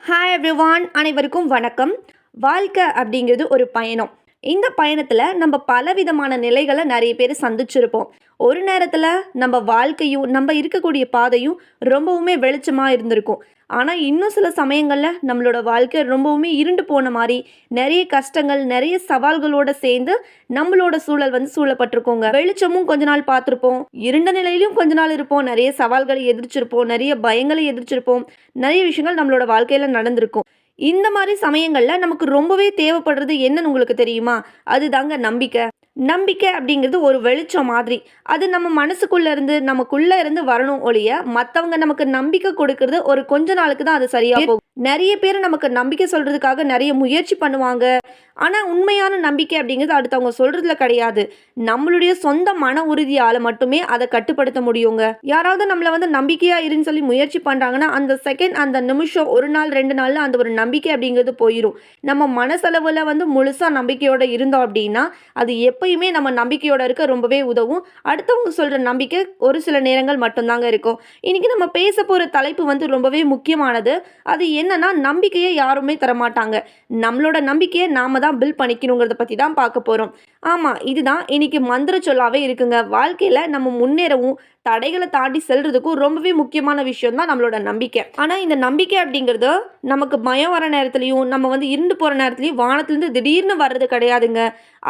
Hi everyone, அனைவருக்கும் வணக்கம். வாழ்க்கை அப்படிங்கிறது ஒரு பயணம். இந்த பயணத்தில் நம்ம பலவிதமான நிலைகளை நிறைய பேர் சந்திச்சிருப்போம். ஒரு நேரத்தில் நம்ம வாழ்க்கையும் நம்ம இருக்கக்கூடிய பாதையும் ரொம்பவுமே வெளிச்சமாக இருந்திருக்கும். ஆனால் இன்னும் சில சமயங்களில் நம்மளோட வாழ்க்கை ரொம்பவுமே இருண்டு போன மாதிரி நிறைய கஷ்டங்கள் நிறைய சவால்களோடு சேர்ந்து நம்மளோட சூழல் சூழப்பட்டிருக்கோங்க. வெளிச்சமும் கொஞ்ச நாள் பார்த்துருப்போம், இருண்ட நிலையிலும் கொஞ்ச நாள் இருப்போம், நிறைய சவால்களை எதிர்ச்சிருப்போம், நிறைய பயங்களை எதிர்ச்சிருப்போம், நிறைய விஷயங்கள் நம்மளோட வாழ்க்கையில் நடந்திருக்கும். இந்த மாதிரி சமயங்களில் நமக்கு ரொம்பவே தேவைப்படுறது என்னன்னு உங்களுக்கு தெரியுமா? அதுதாங்க நம்பிக்கை. நம்பிக்கை அப்படிங்கிறது ஒரு வெளிச்சம் மாதிரி. அது நம்ம மனசுக்குள்ளே இருந்து நமக்குள்ளே இருந்து வரணும் ஒழிய மற்றவங்க நமக்கு நம்பிக்கை கொடுக்கறது ஒரு கொஞ்ச நாளுக்கு தான் அது சரியாக போகும். நிறைய பேர் நமக்கு நம்பிக்கை சொல்கிறதுக்காக நிறைய முயற்சி பண்ணுவாங்க. ஆனால் உண்மையான நம்பிக்கை அப்படிங்கிறது அடுத்தவங்க சொல்கிறதுல கிடையாது. நம்மளுடைய சொந்த மன உறுதியால் மட்டுமே அதை கட்டுப்படுத்த முடியுங்க. யாராவது நம்மளை நம்பிக்கையாக இருன்னு சொல்லி முயற்சி பண்ணுறாங்கன்னா அந்த செகண்ட், அந்த நிமிஷம், ஒரு நாள் 2 நாளில் அந்த ஒரு நம்பிக்கை அப்படிங்கிறது போயிடும். நம்ம மனசளவில் முழுசாக நம்பிக்கையோடு இருந்தோம் அப்படின்னா அது எப்பயுமே நம்ம நம்பிக்கையோடு இருக்க ரொம்பவே உதவும். அடுத்தவங்க சொல்கிற நம்பிக்கை ஒரு சில நேரங்கள் மட்டும்தாங்க இருக்கும். இன்றைக்கி நம்ம பேச போகிற தலைப்பு ரொம்பவே முக்கியமானது. அது என்னன்னா, நம்பிக்கையை யாருமே தரமாட்டாங்க. நம்மளோட நம்பிக்கையை நாம தான் பில்ட் பண்ணிக்கணுங்கிறத பற்றி தான் பார்க்க போகிறோம். ஆமாம், இதுதான் இன்னைக்கு மந்திர சொல்லாவே இருக்குங்க. வாழ்க்கையில் நம்ம முன்னேறவும் தடைகளை தாண்டி செல்றதுக்கும் ரொம்பவே முக்கியமான விஷயம் தான் நம்மளோட நம்பிக்கை. ஆனால் இந்த நம்பிக்கை அப்படிங்கிறது நமக்கு பயம் வர நேரத்துலையும் நம்ம இருண்டு போகிற நேரத்துலையும் வானத்துலேருந்து திடீர்னு வர்றது கிடையாதுங்க.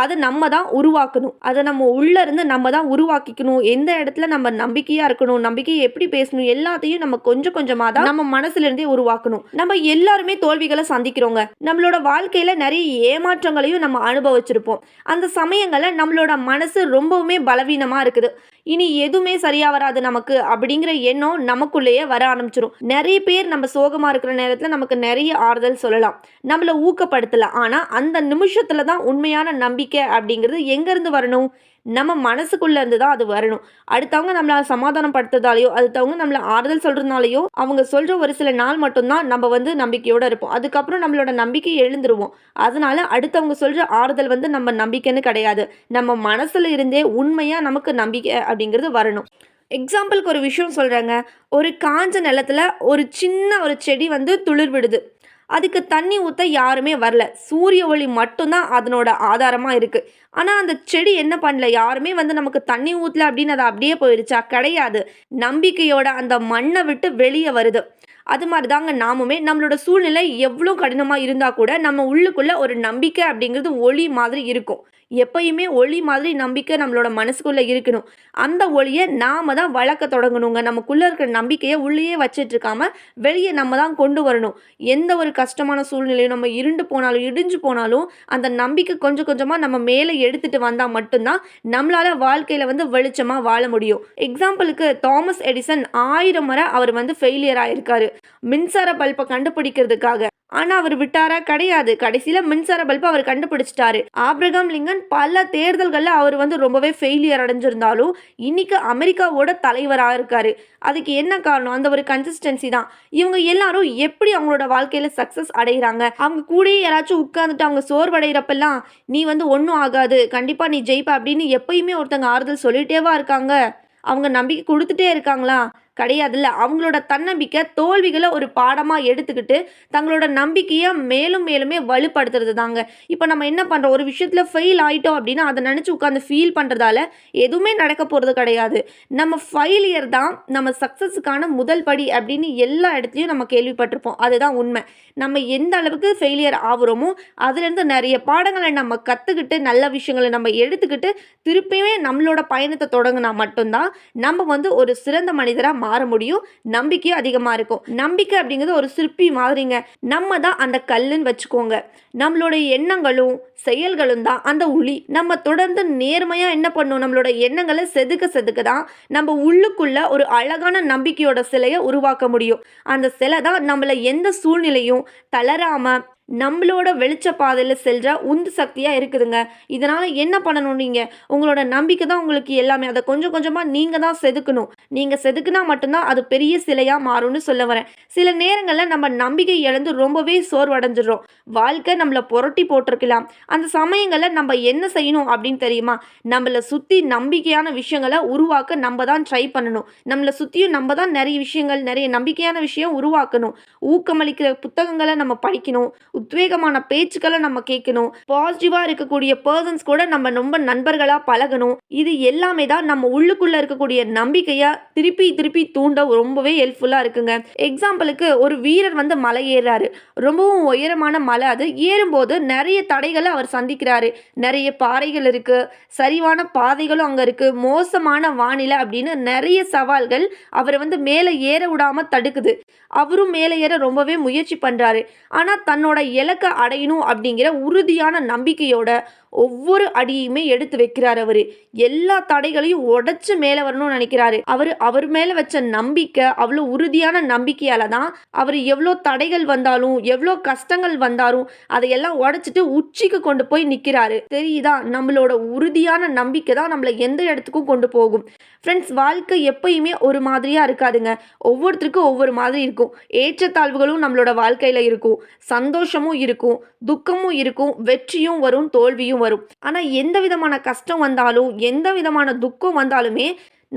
அதை நம்ம தான் உருவாக்கணும். அதை நம்ம உள்ளே இருந்து நம்ம தான் உருவாக்கிக்கணும். எந்த இடத்துல நம்ம நம்பிக்கையாக இருக்கணும், நம்பிக்கையை எப்படி பேசணும், எல்லாத்தையும் நம்ம கொஞ்சம் கொஞ்சமாக தான் நம்ம மனசுலேருந்தே உருவாக்கணும். நம்ம எல்லாருமே தோல்விகளை சந்திக்கிறோங்க. நம்மளோட வாழ்க்கையில் நிறைய ஏமாற்றங்களையும் நம்ம அனுபவிச்சிருப்போம். அந்த சமயங்களில் நம்மளோட மனசு ரொம்பவுமே பலவீனமாக இருக்குது. இனி எதுவுமே சரியாக வராது நமக்கு அப்படிங்கிற எண்ணம் நமக்குள்ளேயே வர ஆரம்பிச்சிடும். நிறைய பேர் நம்ம சோகமாக இருக்கிற நேரத்தில் நமக்கு நிறைய ஆறுதல் சொல்லலாம், நம்மளை ஊக்கப்படுத்தலாம். ஆனால் அந்த நிமிஷத்தில் தான் உண்மையான நம்பிக்கை அப்படிங்கிறது எங்கேருந்து வரணும்? நம்ம மனசுக்குள்ளே இருந்து தான் அது வரணும். அடுத்தவங்க நம்மளை சமாதானம் படுத்துறதாலேயோ, அடுத்தவங்க நம்மளை ஆறுதல் சொல்கிறதுனாலையோ, அவங்க சொல்கிற ஒரு சில நாள் மட்டும்தான் நம்ம நம்பிக்கையோடு இருப்போம். அதுக்கப்புறம் நம்மளோட நம்பிக்கை எழுந்துருவோம். அதனால அடுத்தவங்க சொல்கிற ஆறுதல் நம்ம நம்பிக்கைன்னு கிடையாது. நம்ம மனசில் இருந்தே உண்மையாக நமக்கு நம்பிக்கை அப்படிங்கிறது வரணும். எக்ஸாம்பிளுக்கு ஒரு விஷயம் சொல்கிறேங்க. ஒரு காஞ்ச நிலத்தில் ஒரு சின்ன ஒரு செடி துளிர் விடுது. அதுக்கு தண்ணி ஊற்ற யாருமே வரல. சூரிய ஒளி மட்டும்தான் அதனோட ஆதாரமாக இருக்குது. ஆனால் அந்த செடி என்ன பண்ணல, யாருமே நமக்கு தண்ணி ஊற்றல அப்படின்னு அது அப்படியே போயிடுச்சா? கிடையாது. நம்பிக்கையோட அந்த மண்ணை விட்டு வெளியே வருது. அது மாதிரி தாங்க நாமுமே நம்மளோட சூழ்நிலை எவ்வளோ கடினமாக இருந்தால் கூட நம்ம உள்ளுக்குள்ளே ஒரு நம்பிக்கை அப்படிங்கிறது ஒளி மாதிரி இருக்கும். எப்பயுமே ஒளி மாதிரி நம்பிக்கை நம்மளோட மனசுக்குள்ளே இருக்கணும். அந்த ஒளியை நாம தான் வளர்க்க தொடங்கணுங்க. நமக்குள்ளே இருக்கிற நம்பிக்கையை உள்ளேயே வச்சிட்டு இருக்காம வெளியே நம்ம தான் கொண்டு வரணும். எந்த ஒரு கஷ்டமான சூழ்நிலையும் நம்ம இருண்டு போனாலும் இடிஞ்சு போனாலும் அந்த நம்பிக்கை கொஞ்சம் கொஞ்சமாக நம்ம மேலே எடுத்துகிட்டு வந்தால் மட்டும்தான் நம்மளால் வாழ்க்கையில் வெளிச்சமாக வாழ முடியும். எக்ஸாம்பிளுக்கு தாமஸ் எடிசன் 1000 முறை அவர் ஃபெயிலியர் ஆயிருக்காரு மின்சார பல்பை கண்டுபிடிக்கிறதுக்காக. ஆனால் அவர் விட்டாரா? கிடையாது. கடைசியில் மின்சார பல்பை அவர் கண்டுபிடிச்சிட்டாரு. ஆப்ரகாம் லிங்கன் பல தேர்தல்களில் அவர் ரொம்பவே ஃபெயிலியர் அடைஞ்சிருந்தாலும் இன்னைக்கு அமெரிக்காவோட தலைவராக இருக்காரு. அதுக்கு என்ன காரணம்? அந்த ஒரு கன்சிஸ்டன்சி தான். இவங்க எல்லாரும் எப்படி அவங்களோட வாழ்க்கையில் சக்ஸஸ் அடைகிறாங்க? அவங்க கூடயே யாராச்சும் உட்காந்துட்டு அவங்க சோர்வடைகிறப்பெல்லாம் நீ ஒன்றும் ஆகாது, கண்டிப்பாக நீ ஜெயிப்ப அப்படின்னு எப்பயுமே ஒருத்தங்க ஆறுதல் சொல்லிட்டேவா இருக்காங்க? அவங்க நம்பிக்கை கொடுத்துட்டே இருக்காங்களா? கிடையாதுல்ல. அவங்களோட தன்னம்பிக்கை தோல்விகளை ஒரு பாடமாக எடுத்துக்கிட்டு தங்களோட நம்பிக்கையை மேலும் மேலுமே வலுப்படுத்துறது தாங்க. இப்போ நம்ம என்ன பண்ணுறோம், ஒரு விஷயத்தில் ஃபெயில் ஆகிட்டோம் அப்படின்னா அதை நினச்சி உட்காந்து ஃபீல் பண்ணுறதால எதுவுமே நடக்க போகிறது கிடையாது. நம்ம ஃபெயிலியர் தான் நம்ம சக்ஸஸுக்கான முதல் படி அப்படின்னு எல்லா இடத்துலையும் நம்ம கேள்விப்பட்டிருப்போம். அதுதான் உண்மை. நம்ம எந்த அளவுக்கு ஃபெயிலியர் ஆகுறோமோ அதுலேருந்து நிறைய பாடங்களை நம்ம கற்றுக்கிட்டு நல்ல விஷயங்களை நம்ம எடுத்துக்கிட்டு திருப்பியுமே நம்மளோட பயணத்தை தொடங்கினா மட்டும்தான் நம்ம ஒரு சிறந்த மனிதராக மாற முடியும். நம்பிக்கையும் அதிகமாக இருக்கும். நம்பிக்கை அப்படிங்கிறது ஒரு சிற்பி மாதிரிங்க. நம்ம தான் அந்த கல்லுன்னு வச்சுக்கோங்க. நம்மளோட எண்ணங்களும் செயல்களும் தான் அந்த உளி. நம்ம தொடர்ந்து நேர்மையாக என்ன பண்ணணும், நம்மளோட எண்ணங்களை செதுக்க தான் நம்ம உள்ளுக்குள்ள ஒரு அழகான நம்பிக்கையோட சிலையை உருவாக்க முடியும். அந்த சிலை தான் நம்மளை எந்த சூழ்நிலையும் தளராம நம்மளோட வெளிச்ச பாதையில செல்ற உந்து சக்தியா இருக்குதுங்க. இதனால என்ன பண்ணணும் நீங்க? உங்களோட நம்பிக்கை தான் உங்களுக்கு எல்லாமே. அத கொஞ்சம் கொஞ்சமா நீங்க தான் செதுக்கணும். நீங்க செதுக்குனா மட்டும் தான் அது பெரிய சிலையா மாறும்னு சொல்ல வரேன். சில நேரங்கள்ல நம்ம நம்பிக்கை இழந்து ரொம்பவே சோர்வடைஞ்சிடுறோம். வாழ்க்கை நம்மள புரட்டி போட்டிருக்கலாம். அந்த சமயங்கள்ல நம்ம என்ன செய்யணும் அப்படின்னு தெரியுமா? நம்மள சுத்தி நம்பிக்கையான விஷயங்கள உருவாக்க நம்ம தான் ட்ரை பண்ணணும். நம்மள சுத்தியும் நம்ம தான் நெறைய விஷயங்கள், நெறைய நம்பிக்கையான விஷயம் உருவாக்கணும். ஊக்கமளிக்கிற புத்தகங்கள நம்ம படிக்கணும். உத்வேகமான பேச்சுக்கள நம்ம கேட்கணும். பாசிட்டிவா இருக்கக்கூடிய பெர்சன்ஸ் கூட நம்ம ரொம்ப நண்பர்களா பழகணும். இது எல்லாமே தான் நம்ம உள்ளுக்குள்ள இருக்கக்கூடிய நம்பிக்கைய திருப்பி திருப்பி தூண்ட ரொம்பவே ஹெல்ப்ஃபுல்லா இருக்குங்க. எக்ஸாம்பிளுக்கு ஒரு வீரர் வந்து மலை ஏறுறாரு. ரொம்பவும் உயரமான மலை அது. ஏறும்போது நெறைய தடைகள அவர் சந்திக்கிறாரு. நெறைய பாறைகள் இருக்கு. சரிவான பாதைகளும் அங்க இருக்கு. மோசமான வானிலை அப்படின்னு நெறைய சவால்கள் அவர வந்து மேல ஏற விடாம தடுக்குது. அவரும் மேல ஏற ரொம்பவே முயற்சி பண்றாரு. ஆனா தன்னோட இலக்க அடையணும் அப்படிங்கிற உறுதியான நம்பிக்கையோட ஒவ்வொரு அடியுமே எடுத்து வைக்கிறாரு அவரு. எல்லா தடைகளையும் உடைச்சு மேல வரணும்னு நினைக்கிறாரு. அவர் மேல வச்ச நம்பிக்கை அவ்வளோ உறுதியான நம்பிக்கையால தான் அவர் எவ்வளோ தடைகள் வந்தாலும் எவ்வளோ கஷ்டங்கள் வந்தாலும் அதையெல்லாம் உடைச்சிட்டு உச்சிக்கு கொண்டு போய் நிற்கிறாரு. தெரியுதா? நம்மளோட உறுதியான நம்பிக்கை தான் நம்மளை எந்த இடத்துக்கும் கொண்டு போகும். ஃப்ரெண்ட்ஸ், வாழ்க்கை எப்பயுமே ஒரு மாதிரியா இருக்காதுங்க. ஒவ்வொருத்தருக்கும் ஒவ்வொரு மாதிரி இருக்கும். ஏற்றத்தாழ்வுகளும் நம்மளோட வாழ்க்கையில இருக்கும். சந்தோஷமும் இருக்கும், துக்கமும் இருக்கும், வெற்றியும் வரும், தோல்வியும் வரும். ஆனா எந்த விதமான கஷ்டம் வந்தாலும் எந்த விதமான துக்கம் வந்தாலுமே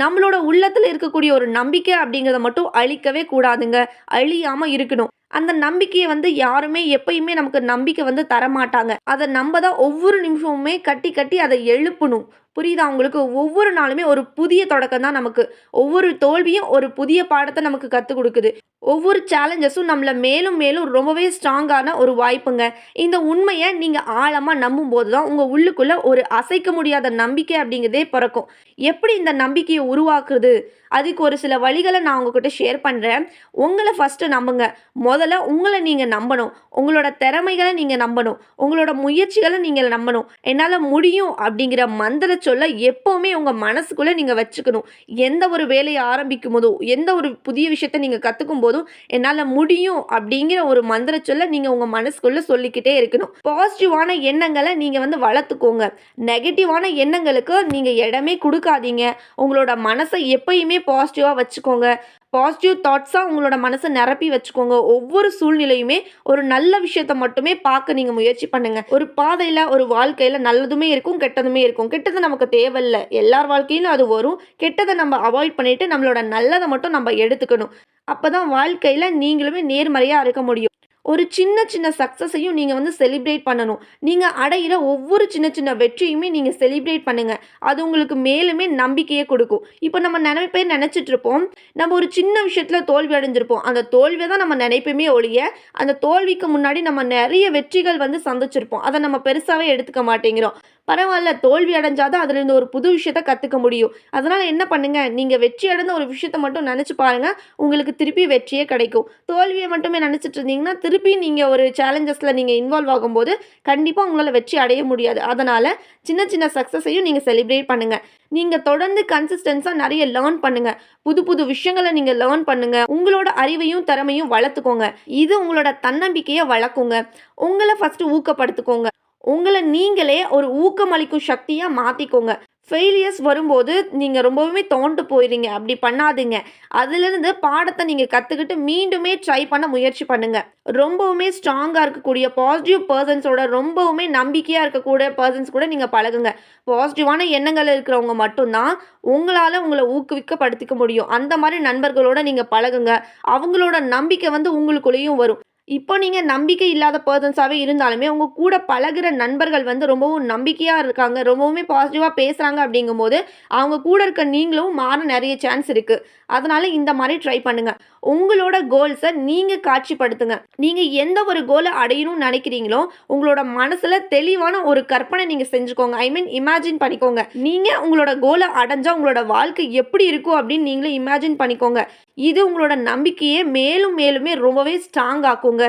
நம்மளோட உள்ளத்துல இருக்கக்கூடிய ஒரு நம்பிக்கை அப்படிங்கிறத மட்டும் அழிக்கவே கூடாதுங்க. அழியாம இருக்கணும். அந்த நம்பிக்கையை வந்து யாருமே எப்பயுமே நமக்கு நம்பிக்கை வந்து தரமாட்டாங்க. அதை நம்ம தான் ஒவ்வொரு நிமிஷமுமே கட்டி கட்டி அதை எழுப்பணும். புரியுதா உங்களுக்கு? ஒவ்வொரு நாளுமே ஒரு புதிய தொடக்கம் தான் நமக்கு. ஒவ்வொரு தோல்வியும் ஒரு புதிய பாடத்தை நமக்கு கற்றுக் கொடுக்குது. ஒவ்வொரு சேலஞ்சஸும் நம்மளை மேலும் மேலும் ரொம்பவே ஸ்ட்ராங்கான ஒரு வாய்ப்புங்க. இந்த உண்மையை நீங்கள் ஆழமாக நம்பும் போது தான் உங்கள் உள்ளுக்குள்ளே ஒரு அசைக்க முடியாத நம்பிக்கை அப்படிங்கிறதே பிறக்கும். எப்படி இந்த நம்பிக்கையை உருவாக்குறது? அதுக்கு ஒரு சில வழிகளை நான் உங்ககிட்ட ஷேர் பண்ணுறேன். உங்களை ஃபஸ்ட்டு நம்புங்க. முதல்ல உங்களை நீங்கள் நம்பணும். உங்களோட திறமைகளை நீங்கள் நம்பணும். உங்களோட முயற்சிகளை நீங்கள் நம்பணும். என்னால் முடியும் அப்படிங்கிற மந்திர சொல்ல எப்போவுமே உங்கள் மனசுக்குள்ளே நீங்கள் வச்சுக்கணும். எந்த ஒரு வேலையை ஆரம்பிக்கும் போதும் எந்த ஒரு புதிய விஷயத்தை நீங்கள் கற்றுக்கும் போதும் என்னால் முடியும் அப்படிங்கிற ஒரு மந்திர சொல்ல நீங்கள் உங்கள் மனசுக்குள்ளே சொல்லிக்கிட்டே இருக்கணும். பாசிட்டிவான எண்ணங்களை நீங்கள் வந்து வளர்த்துக்கோங்க. நெகட்டிவான எண்ணங்களுக்கு நீங்கள் இடமே கொடுக்காதீங்க. உங்களோட மனசை எப்பயுமே பாசிட்டிவாக வச்சுக்கோங்க. பாசிட்டிவ் தாட்ஸாக உங்களோட மனசை நிரப்பி வச்சுக்கோங்க. ஒவ்வொரு சூழ்நிலையுமே ஒரு நல்ல விஷயத்தை மட்டுமே பார்க்க நீங்கள் முயற்சி பண்ணுங்கள். ஒரு பாதையில் ஒரு வாழ்க்கையில் நல்லதுமே இருக்கும், கெட்டதுமே இருக்கும். கெட்டது நமக்கு தேவையில்லை. எல்லார் வாழ்க்கையிலும் அது வரும். கெட்டதை நம்ம அவாய்ட் பண்ணிவிட்டு நம்மளோட நல்லதை மட்டும் நம்ம எடுத்துக்கணும். அப்போ தான் வாழ்க்கையில் நீங்களுமே நேர்மறையாக இருக்க முடியும். ஒரு சின்ன சின்ன சக்ஸஸையும் நீங்கள் வந்து செலிப்ரேட் பண்ணணும். நீங்கள் அடையிற ஒவ்வொரு சின்ன சின்ன வெற்றியுமே நீங்கள் செலிப்ரேட் பண்ணுங்கள். அது உங்களுக்கு மேலுமே நம்பிக்கையை கொடுக்கும். இப்போ நம்ம நிறைய பேர் நினச்சிட்டு இருப்போம், நம்ம ஒரு சின்ன விஷயத்தில் தோல்வி அடைஞ்சிருப்போம். அந்த தோல்வியை தான் நம்ம நினைப்போமே ஒழிய அந்த தோல்விக்கு முன்னாடி நம்ம நிறைய வெற்றிகள் வந்து சந்திச்சிருப்போம். அதை நம்ம பெருசாகவே எடுத்துக்க மாட்டேங்கிறோம். பரவாயில்ல, தோல்வி அடைஞ்சாதான் அதுலேருந்து ஒரு புது விஷயத்த கற்றுக்க முடியும். அதனால் என்ன பண்ணுங்கள், நீங்கள் வெற்றி அடைந்த ஒரு விஷயத்த மட்டும் நினச்சி பாருங்கள். உங்களுக்கு திருப்பி வெற்றியே கிடைக்கும். தோல்வியை மட்டுமே நினச்சிட்டு இருந்தீங்கன்னா திருப்பி நீங்கள் ஒரு சேலஞ்சஸில் நீங்கள் இன்வால்வ் ஆகும்போது கண்டிப்பாக உங்களால் வெற்றி அடைய முடியாது. அதனால் சின்ன சின்ன சக்ஸஸையும் நீங்கள் செலிப்ரேட் பண்ணுங்கள். நீங்கள் தொடர்ந்து கன்சிஸ்டன்ஸாக நிறைய லேர்ன் பண்ணுங்கள். புது புது விஷயங்களை நீங்கள் லேர்ன் பண்ணுங்கள். உங்களோட அறிவையும் திறமையும் வளர்த்துக்கோங்க. இது உங்களோட தன்னம்பிக்கையை வளர்க்குங்க. உங்களை ஃபஸ்ட்டு ஊக்கப்படுத்திக்கோங்க. உங்களை நீங்களே ஒரு ஊக்கமளிக்கும் சக்தியாக மாற்றிக்கோங்க. ஃபெயிலியர்ஸ் வரும்போது நீங்கள் ரொம்பவுமே தோண்டு போயிடுறீங்க. அப்படி பண்ணாதீங்க. அதிலிருந்து பாடத்தை நீங்கள் கற்றுக்கிட்டு மீண்டுமே ட்ரை பண்ண முயற்சி பண்ணுங்கள். ரொம்பவுமே ஸ்ட்ராங்காக இருக்கக்கூடிய பாசிட்டிவ் பர்சன்ஸோட ரொம்பவுமே நம்பிக்கையாக இருக்கக்கூடிய பர்சன்ஸ் கூட நீங்கள் பழகுங்க. பாசிட்டிவான எண்ணங்கள் இருக்கிறவங்க மட்டும்தான் உங்களால் உங்களை ஊக்குவிக்கப்படுத்திக்க முடியும். அந்த மாதிரி நண்பர்களோட நீங்கள் பழகுங்க. அவங்களோட நம்பிக்கை வந்து உங்களுக்குள்ளேயும் வரும். இப்போ நீங்கள் நம்பிக்கை இல்லாத பர்சன்ஸாகவே இருந்தாலுமே உங்கள் கூட பழகுற நண்பர்கள் வந்து ரொம்பவும் நம்பிக்கையாக இருக்காங்க, ரொம்பவுமே பாசிட்டிவாக பேசுகிறாங்க அப்படிங்கும்போது அவங்க கூட இருக்க நீங்களும் மாற நிறைய சான்ஸ் இருக்குது. அதனால் இந்த மாதிரி ட்ரை பண்ணுங்கள். உங்களோட கோல்ஸை நீங்கள் காட்சிப்படுத்துங்க. நீங்கள் எந்த ஒரு கோலை அடையணும்னு நினைக்கிறீங்களோ உங்களோட மனசில் தெளிவான ஒரு கற்பனை நீங்கள் செஞ்சுக்கோங்க. ஐ மீன் இமேஜின் பண்ணிக்கோங்க. நீங்கள் உங்களோட கோலை அடைஞ்சால் உங்களோட வாழ்க்கை எப்படி இருக்கும் அப்படின்னு நீங்களே இமேஜின் பண்ணிக்கோங்க. இது உங்களோட நம்பிக்கையை மேலும் மேலுமே ரொம்பவே ஸ்ட்ராங் ஆக்குங்க.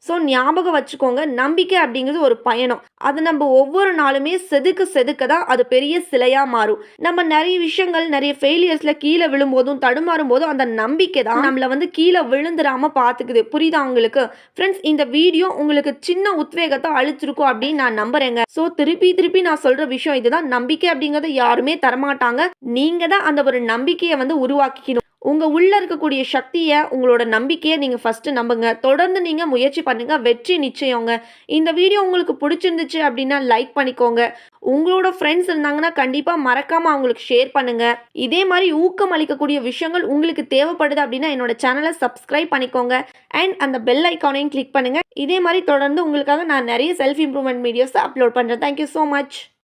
ஸோ ஞாபகம் வச்சுக்கோங்க, நம்பிக்கை அப்படிங்கிறது ஒரு பயணம். அது நம்ம ஒவ்வொரு நாளுமே செதுக்க செதுக்க தான் அது பெரிய சிலையா மாறும். நம்ம நெறைய விஷயங்கள், நெறைய ஃபெயிலியர்ஸ்ல கீழ விழும்போதும், தடுமாறும்போதும் அந்த நம்பிக்கை தான் நம்மள வந்து கீழ விழுந்துராம பார்த்துக்குது. புரியுதா உங்களுக்கு? ஃப்ரெண்ட்ஸ், இந்த வீடியோ உங்களுக்கு சின்ன உத்வேகத்த அளிச்சிருக்கும் அப்படின்னு நான் நம்புறேங்க. ஸோ திருப்பி திருப்பி நான் சொல்ற விஷயம் இதுதான். நம்பிக்கை அப்படிங்கிறத யாருமே தரமாட்டாங்க. நீங்க தான் அந்த ஒரு நம்பிக்கைய வந்து உருவாக்கிக்கணும். உங்க உள்ள இருக்கக்கூடிய சக்திய, உங்களோட நம்பிக்கைய நீங்க ஃபர்ஸ்ட்டு நம்புங்க. தொடர்ந்து நீங்க முயற்சி பண்ணுங்க. வெற்றி நிச்சயங்க. இந்த வீடியோ உங்களுக்கு புடிச்சிருந்துச்சு அப்டின்னா லைக் பண்ணிக்கோங்க. உங்களோட ஃப்ரெண்ட்ஸ் இருந்தாங்கன்னா, கண்டிப்பா மறக்காம அவங்களுக்கு ஷேர் பண்ணுங்க. இதே மாரி ஊக்கம் அளிக்கக்கூடிய விஷயங்கள் உங்களுக்கு தேவைப்படுது அப்டின்னா, என்னோட சேனல சப்ஸ்கிரைப் பண்ணிக்கோங்க. அண்ட் அந்த பெல் ஐகானையும் கிளிக் பண்ணுங்க. இதே மாரி தொடர்ந்து உங்களுக்காக நான் நெறைய செல்ஃப் இம்ப்ரூவ்மென்ட் வீடியோஸ் அப்லோட் பண்றேன். Thank you so much.